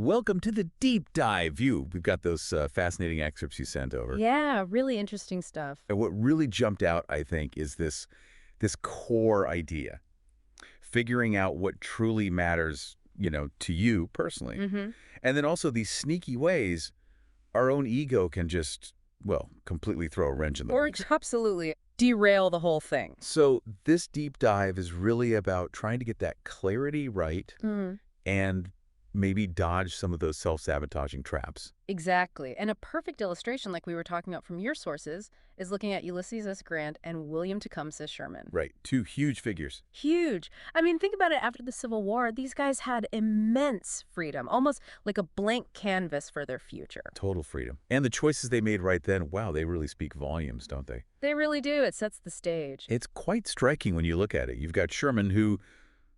Welcome to the deep dive view. We've got those fascinating excerpts you sent over. Yeah, really interesting stuff. And what really jumped out, I think, is this core idea. Figuring out what truly matters, to you personally. Mm-hmm. And then also these sneaky ways our own ego can just, well, completely throw a wrench in the Or works. absolutely derail the whole thing. So this deep dive is really about trying to get that clarity right Mm, and maybe dodge some of those self-sabotaging traps. exactly. And a perfect illustration, like we were talking about from your sources, is looking at Ulysses S. Grant and William Tecumseh Sherman. Right. Two huge figures. Huge. I mean, think about it. After the Civil War, these guys had immense freedom, almost like a blank canvas for their future. Total freedom. And the choices they made right then, wow, they really speak volumes, don't they? They really do. It sets the stage. It's quite striking when you look at it. You've got Sherman who,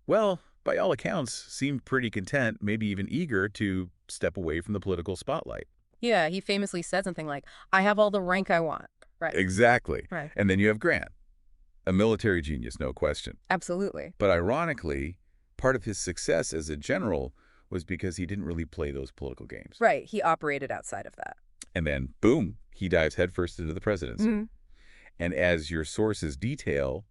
well, by all accounts, seemed pretty content, maybe even eager to step away from the political spotlight. Yeah, he famously said something like, I have all the rank I want. Right. Exactly. Right. And then you have Grant, a military genius, no question. Absolutely. But ironically, part of his success as a general was because he didn't really play those political games. Right. He operated outside of that. And then, boom, he dives headfirst into the presidency. Mm-hmm. And as your sources detail,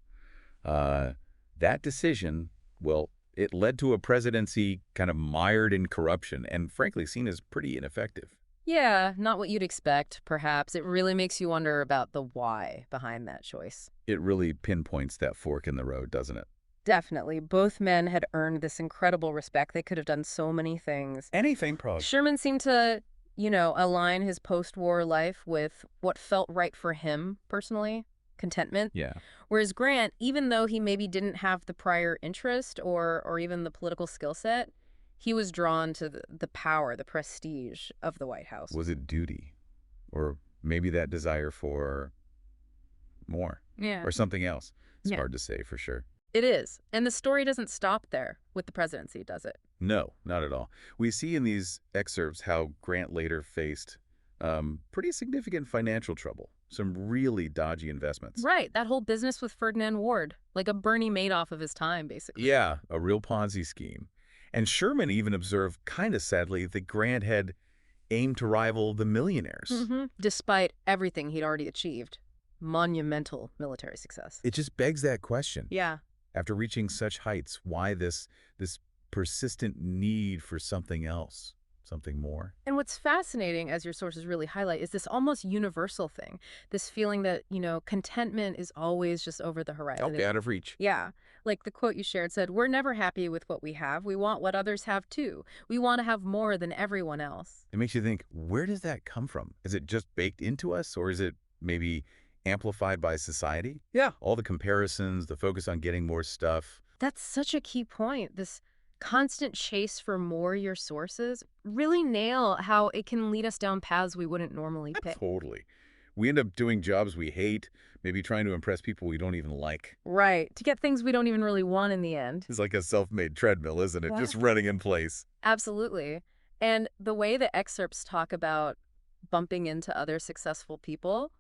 that decision, well, it led to a presidency kind of mired in corruption and frankly seen as pretty ineffective. Yeah, not what you'd expect, perhaps. It really makes you wonder about the why behind that choice. It really pinpoints that fork in the road, doesn't it? Definitely. Both men had earned this incredible respect. They could have done so many things. Anything, probably. Sherman seemed to, align his post-war life with what felt right for him personally, contentment. Yeah. Whereas Grant, even though he maybe didn't have the prior interest or even the political skill set, he was drawn to the power, the prestige of the White House. Was it duty? Or maybe that desire for more? Yeah. Or something else? It's Yeah. hard to say for sure. It is. And the story doesn't stop there with the presidency, does it? No, not at all. We see in these excerpts how Grant later faced pretty significant financial trouble, some really dodgy investments. Right. That whole business with Ferdinand Ward, like a Bernie Madoff of his time, basically. Yeah, a real Ponzi scheme. And Sherman even observed, kind of sadly, that Grant had aimed to rival the millionaires. Mm-hmm. Despite everything he'd already achieved. Monumental military success. It just begs that question. Yeah. After reaching such heights, why this persistent need for something else, something more? And what's fascinating, as your sources really highlight, is this almost universal thing. This feeling that, contentment is always just over the horizon. Okay, out of reach. Yeah. Like the quote you shared said, we're never happy with what we have. We want what others have too. We want to have more than everyone else. It makes you think, where does that come from? Is it just baked into us, or is it maybe amplified by society? Yeah. All the comparisons, the focus on getting more stuff. That's such a key point. This constant chase for more, your sources really nail how it can lead us down paths we wouldn't normally pick. Totally. We end up doing jobs we hate, maybe trying to impress people we don't even like. Right. To get things we don't even really want in the end. It's like a self-made treadmill, isn't it? What? Just running in place. Absolutely. And the way the excerpts talk about bumping into other successful people,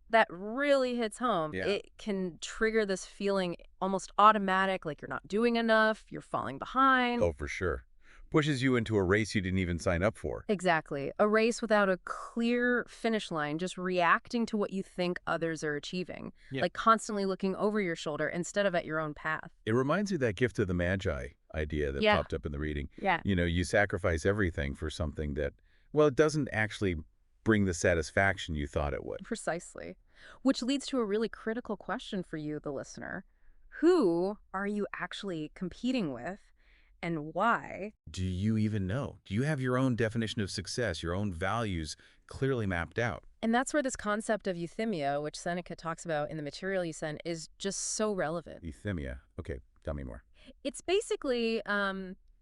that really hits home. Yeah. It can trigger this feeling almost automatic, like you're not doing enough, you're falling behind. Oh, for sure. Pushes you into a race you didn't even sign up for. Exactly. A race without a clear finish line, just reacting to what you think others are achieving. Yeah. Like constantly looking over your shoulder instead of at your own path. It reminds me of that gift of the Magi idea that Yeah. popped up in the reading. Yeah. You sacrifice everything for something that, well, it doesn't actually bring the satisfaction you thought it would. Precisely. Which leads to a really critical question for you, the listener. Who are you actually competing with and why? Do you even know? Do you have your own definition of success, your own values clearly mapped out? And that's where this concept of euthymia, which Seneca talks about in the material you sent, is just so relevant. Euthymia. Okay, tell me more. It's basically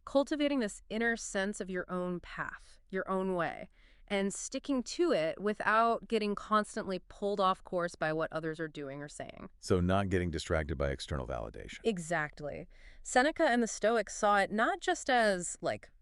cultivating this inner sense of your own path, your own way, and sticking to it without getting constantly pulled off course by what others are doing or saying. So not getting distracted by external validation. Exactly. Seneca and the Stoics saw it not just as,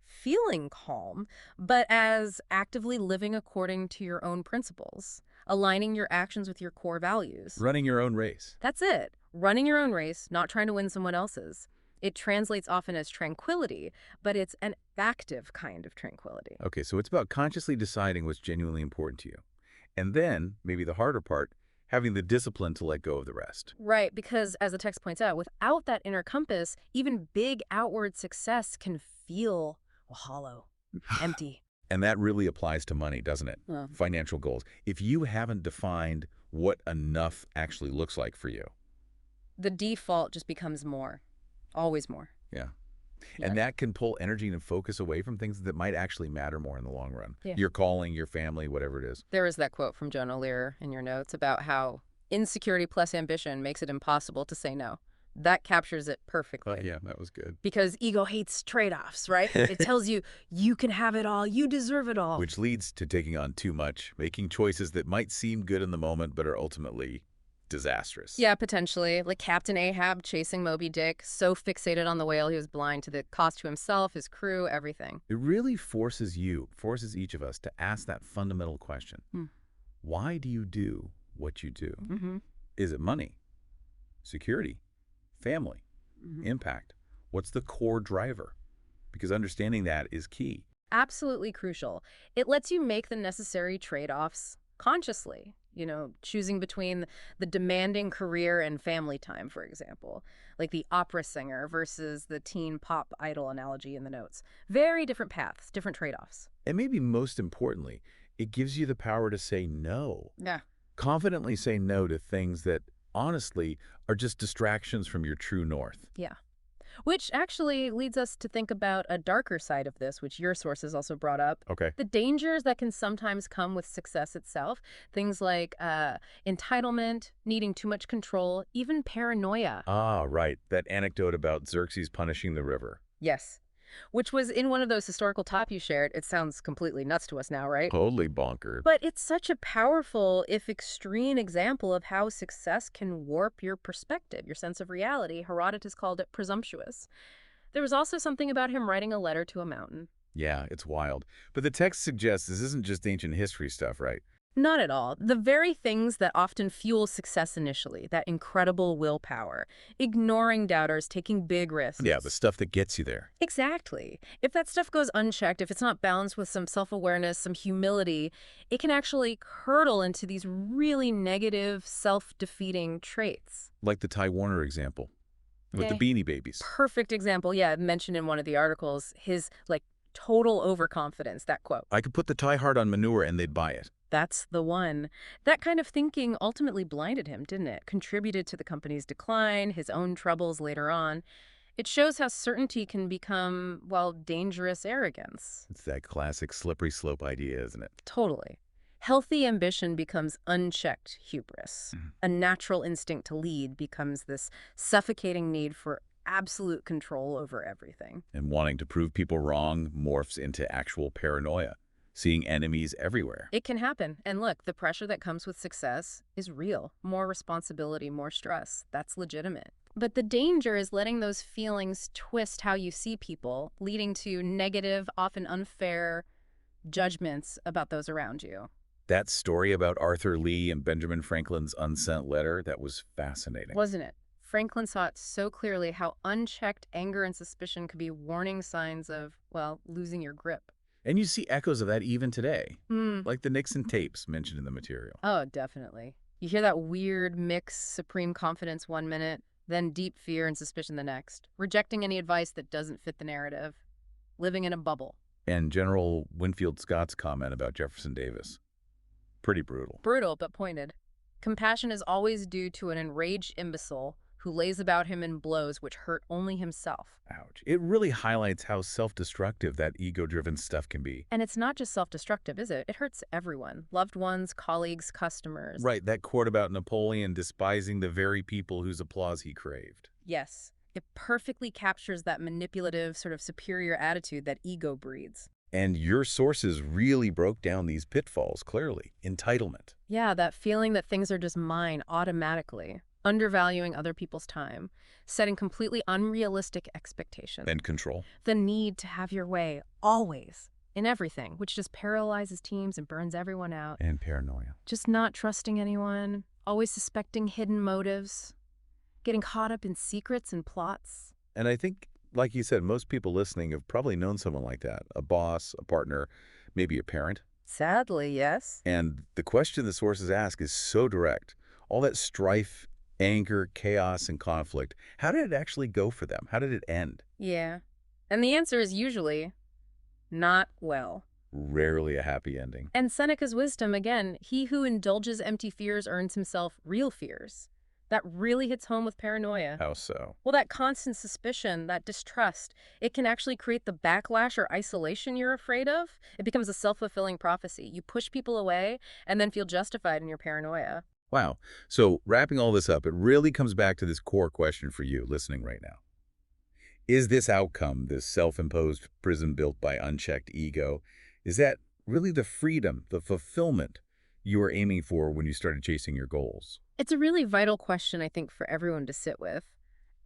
feeling calm, but as actively living according to your own principles, aligning your actions with your core values. Running your own race. That's it. Running your own race, not trying to win someone else's. It translates often as tranquility, but it's an active kind of tranquility. Okay, so it's about consciously deciding what's genuinely important to you. And then, maybe the harder part, having the discipline to let go of the rest. Right, because as the text points out, without that inner compass, even big outward success can feel hollow, empty. And that really applies to money, doesn't it? Well, Financial goals. If you haven't defined what enough actually looks like for you. the default just becomes more, always more. Yeah. Yeah. And that can pull energy and focus away from things that might actually matter more in the long run. Yeah. Your calling, your family, whatever it is. There is that quote from Joan O'Leary in your notes about how insecurity plus ambition makes it impossible to say no. That captures it perfectly. Yeah, that was good. Because ego hates trade-offs, right? It tells you, you can have it all, you deserve it all. Which leads to taking on too much, making choices that might seem good in the moment but are ultimately disastrous. Yeah, potentially. Like Captain Ahab chasing Moby Dick, so fixated on the whale he was blind to the cost to himself, his crew, everything. It really forces each of us to ask that fundamental question. Why do you do what you do? Is it money? Security? Family? Impact? What's the core driver? Because understanding that is key. Absolutely crucial. It lets you make the necessary trade-offs consciously. Choosing between the demanding career and family time, for example, like the opera singer versus the teen pop idol analogy in the notes. Very different paths, different trade-offs. And maybe most importantly, it gives you the power to say no. Yeah. Confidently say no to things that, honestly, are just distractions from your true north. Yeah. Which actually leads us to think about a darker side of this, which your sources also brought up. Okay. The dangers that can sometimes come with success itself. Things like entitlement, needing too much control, even paranoia. Ah, right. That anecdote about Xerxes punishing the river. Yes. Which was in one of those historical top you shared. It sounds completely nuts to us now, right? Totally bonkers. But it's such a powerful, if extreme, example of how success can warp your perspective, your sense of reality. Herodotus called it presumptuous. There was also something about him writing a letter to a mountain. Yeah, it's wild. But the text suggests this isn't just ancient history stuff, right? Not at all. The very things that often fuel success initially, that incredible willpower, ignoring doubters, taking big risks. Yeah, the stuff that gets you there. Exactly. If that stuff goes unchecked, if it's not balanced with some self-awareness, some humility, it can actually curdle into these really negative, self-defeating traits. Like the Ty Warner example with the Beanie Babies. Perfect example, yeah, mentioned in one of the articles, his, total overconfidence, that quote. I could put the Ty Hard on manure and they'd buy it. That's the one. That kind of thinking ultimately blinded him, didn't it? Contributed to the company's decline, his own troubles later on. It shows how certainty can become, dangerous arrogance. It's that classic slippery slope idea, isn't it? Totally. Healthy ambition becomes unchecked hubris. A natural instinct to lead becomes this suffocating need for absolute control over everything. And wanting to prove people wrong morphs into actual paranoia, seeing enemies everywhere. It can happen. And look, the pressure that comes with success is real. More responsibility, more stress. That's legitimate. But the danger is letting those feelings twist how you see people, leading to negative, often unfair judgments about those around you. That story about Arthur Lee and Benjamin Franklin's unsent letter, that was fascinating. Wasn't it? Franklin saw it so clearly how unchecked anger and suspicion could be warning signs of, losing your grip. And you see echoes of that even today, like the Nixon tapes mentioned in the material. Oh, definitely. You hear that weird mix, supreme confidence one minute, then deep fear and suspicion the next, rejecting any advice that doesn't fit the narrative, living in a bubble. And General Winfield Scott's comment about Jefferson Davis. Pretty brutal. Brutal, but pointed. Compassion is always due to an enraged imbecile who lays about him in blows which hurt only himself. Ouch. It really highlights how self-destructive that ego-driven stuff can be. And it's not just self-destructive, is it? It hurts everyone. Loved ones, colleagues, customers. Right, that quote about Napoleon despising the very people whose applause he craved. Yes. It perfectly captures that manipulative, sort of superior attitude that ego breeds. And your sources really broke down these pitfalls clearly. Entitlement. Yeah, that feeling that things are just mine automatically. Undervaluing other people's time, setting completely unrealistic expectations. And control. The need to have your way, always, in everything, which just paralyzes teams and burns everyone out. And paranoia. Just not trusting anyone, always suspecting hidden motives, getting caught up in secrets and plots. And I think, like you said, most people listening have probably known someone like that, a boss, a partner, maybe a parent. Sadly, yes. And the question the sources ask is so direct. All that strife, anger, chaos, and conflict, how did it actually go for them? How did it end? Yeah. And the answer is usually not well. Rarely a happy ending. And Seneca's wisdom, again, he who indulges empty fears earns himself real fears. That really hits home with paranoia. How so? Well, that constant suspicion, that distrust, it can actually create the backlash or isolation you're afraid of. It becomes a self-fulfilling prophecy. You push people away and then feel justified in your paranoia. Wow. So wrapping all this up, it really comes back to this core question for you listening right now. Is this outcome, this self-imposed prison built by unchecked ego, is that really the freedom, the fulfillment you were aiming for when you started chasing your goals? It's a really vital question, I think, for everyone to sit with.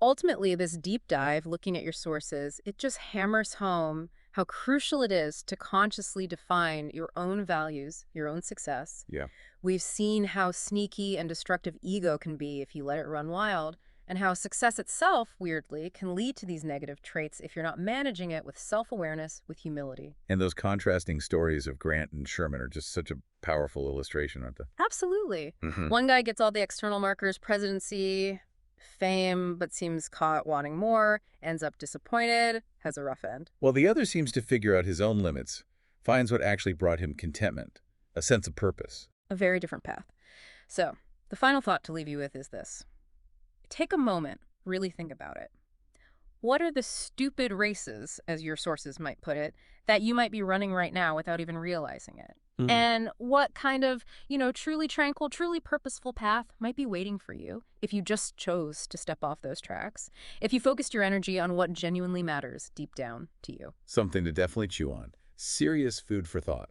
Ultimately, this deep dive, looking at your sources, it just hammers home how crucial it is to consciously define your own values, your own success. Yeah. We've seen how sneaky and destructive ego can be if you let it run wild, and how success itself, weirdly, can lead to these negative traits if you're not managing it with self-awareness, with humility. And those contrasting stories of Grant and Sherman are just such a powerful illustration, aren't they? Absolutely. Hmm. One guy gets all the external markers, presidency, fame, but seems caught wanting more, ends up disappointed, has a rough end. Well, the other seems to figure out his own limits, finds what actually brought him contentment, a sense of purpose. A very different path. So, the final thought to leave you with is this. Take a moment, really think about it. What are the stupid races, as your sources might put it, that you might be running right now without even realizing it? And what kind of, truly tranquil, truly purposeful path might be waiting for you if you just chose to step off those tracks, if you focused your energy on what genuinely matters deep down to you? Something to definitely chew on. Serious food for thought.